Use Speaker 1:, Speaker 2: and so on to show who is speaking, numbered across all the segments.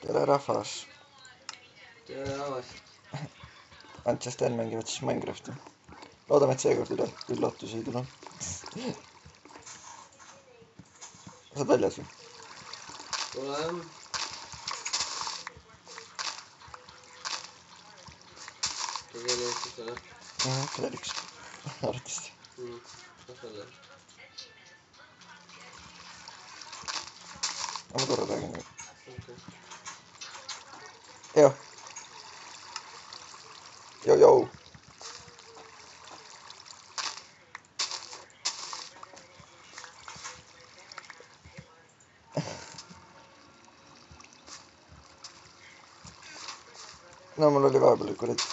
Speaker 1: tere rahvas!
Speaker 2: tere rahvas!
Speaker 1: Ants ja Sten mängivad siis Minecrafti. Loodame, et seekord üllatusi ei tule. Saad väljas või?
Speaker 2: Tule jah. Kelle eestis ole?
Speaker 1: Kedeliks. Arvatavasti.
Speaker 2: Kas selle?
Speaker 1: Aga ma korra räägin.
Speaker 2: Okay.
Speaker 1: Joo. Jou. No mul oli vahepeal kurat.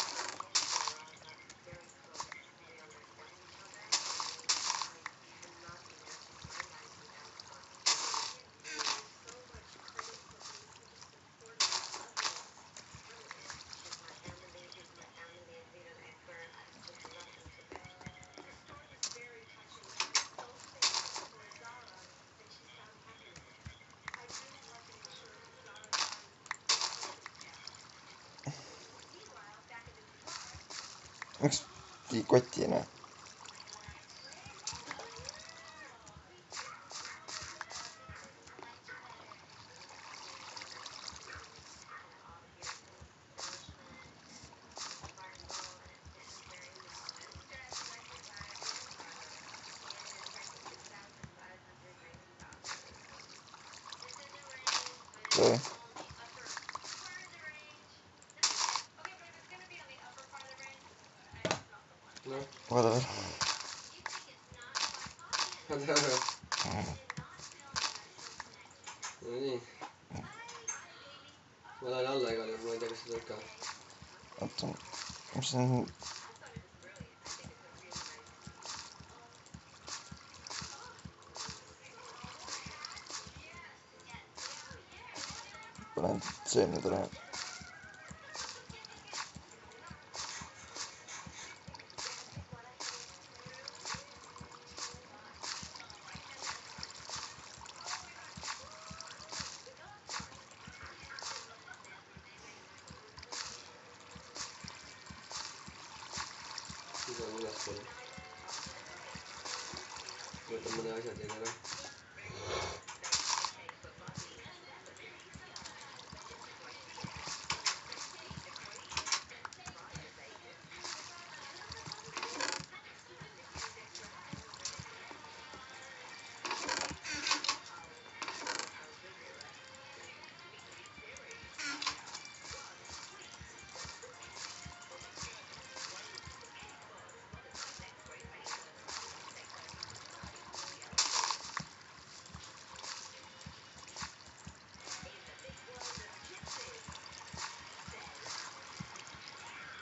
Speaker 1: Miks koti ei näe? Okei.
Speaker 2: Noh.
Speaker 1: Vaata veel.
Speaker 2: Ma tean ka. No nii. Ma lähen alla igal juhul, ma ei tea, kas sa teed ka.
Speaker 1: Oota, mis on... Panen seemned ära.
Speaker 2: Siis on üles poole. Võtan mõne asja teile ära.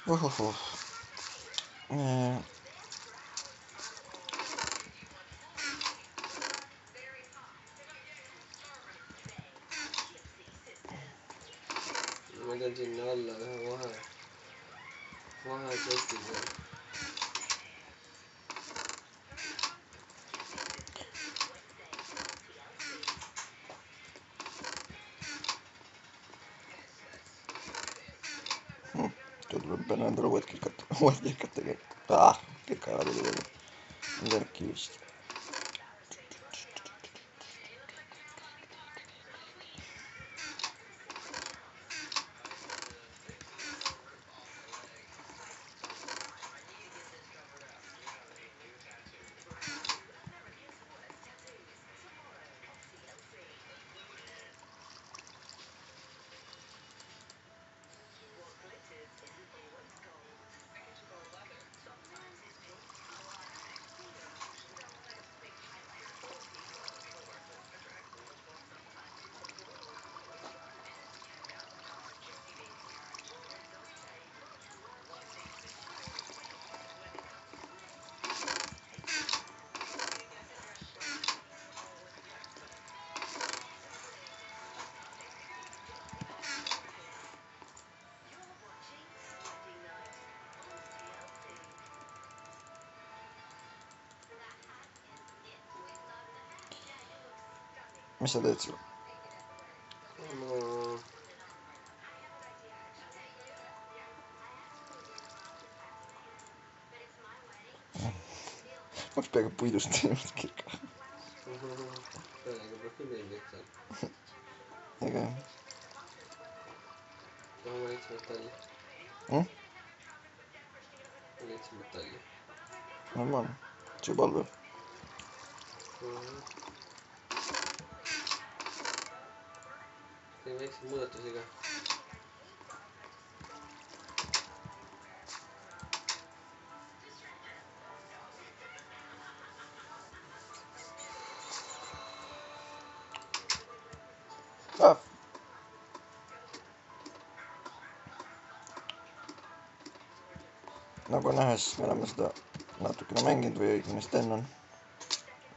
Speaker 1: Ohohoh.
Speaker 2: Ma teen sinna alla ühe vahechesti seal.
Speaker 1: Pean endale uued kilkad tegema. Kilka tuli veel. Nüüd äkki vist. Mis sa teed seal? oleks peaaegu puidust teinud kirka.
Speaker 2: Sellega peab küll meeldib seal.
Speaker 1: Ega jah.
Speaker 2: Ma leidsin metalli.
Speaker 1: Ma
Speaker 2: leidsin metalli.
Speaker 1: normaalne. See palve.
Speaker 2: Teen väikseid muudatusi ka.
Speaker 1: Nagu nähes, me oleme seda natukene mänginud või õigemini Sten on.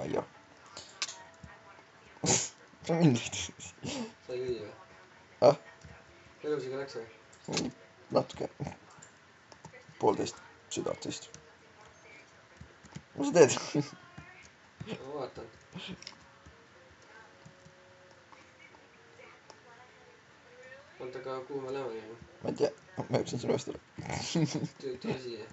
Speaker 1: Aia. See mind võitis.
Speaker 2: Sai lüüa või?
Speaker 1: Ah?
Speaker 2: Elusiga läks või?
Speaker 1: Natuke. 1,5 südalt vist. Mis sa teed?
Speaker 2: Ma vaatan. Oota, aga kuhu me läheme nüüd?
Speaker 1: Ma ei tea, ma jõudsin sinu eest ära.
Speaker 2: Tule siia.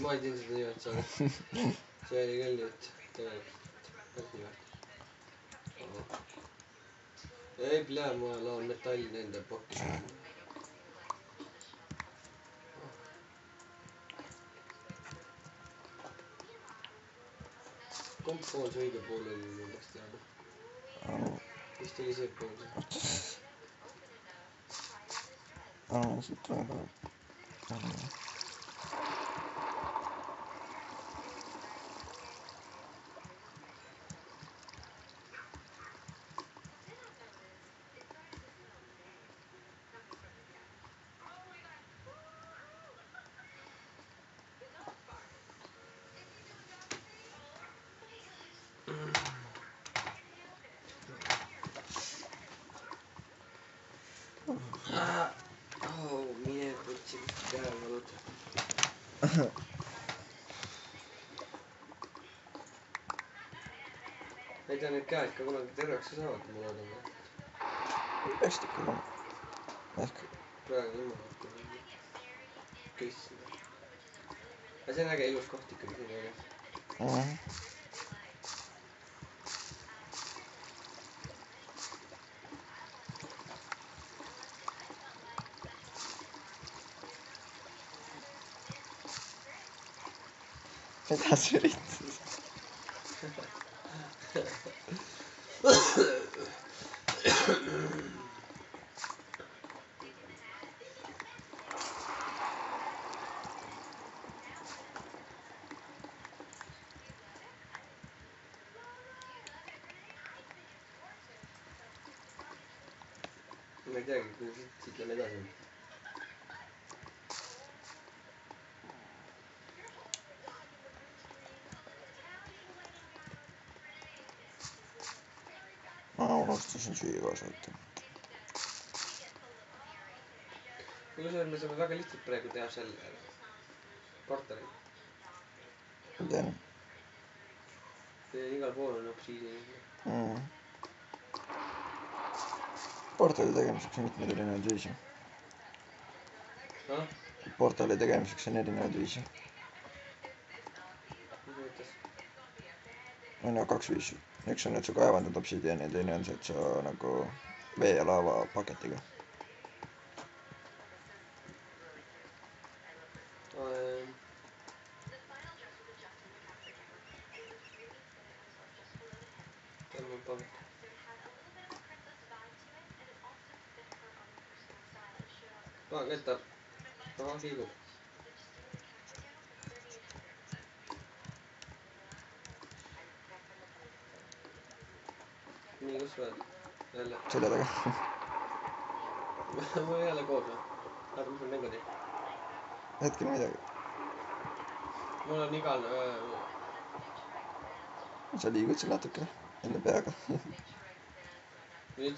Speaker 2: Ma ei tea seda nimet saada. See oli küll nüüd tegelikult. Ei plee, ma laon metalli nende pokki. Kumb pool see õige pool oli, ma peaks teada. Vist oli see pool.
Speaker 1: Siit on ka.
Speaker 2: Mine putsi, mis käe valud. Ei tea, need käed ka kunagi terveks saavad, ma loodan.
Speaker 1: Peaks ikka olema. Ehk.
Speaker 2: Praegu ilma vaata. Kõik seda. Aga see on äge ilus koht ikkagi siin väljas.
Speaker 1: Mida sa üritad?
Speaker 2: Ma ei teagi, kuhu siit lähme edasi.
Speaker 1: Ma unustasin süüa kaasa võtta.
Speaker 2: Kusjuures me saame väga lihtsalt praegu teha selle korteri.
Speaker 1: Ma tean.
Speaker 2: Igal pool on obsiidi.
Speaker 1: Portali tegemiseks on mitmeid erinevaid viisi. Portali tegemiseks on erinevaid viisi. On ju 2 viisi. Üks on, et sa kaevandad obsidiani ja teine on see, et sa nagu vee ja laava paketiga.
Speaker 2: Võtab. Ahah, liigub. Nii, kus sa oled? Jälle.
Speaker 1: Selja taga.
Speaker 2: Ma olen jälle koos või? Vaata, mis me mängu teeme.
Speaker 1: Hetkel midagi.
Speaker 2: Mul on igal...
Speaker 1: Sa liigud seal natukene enda peaga.
Speaker 2: Nüüd?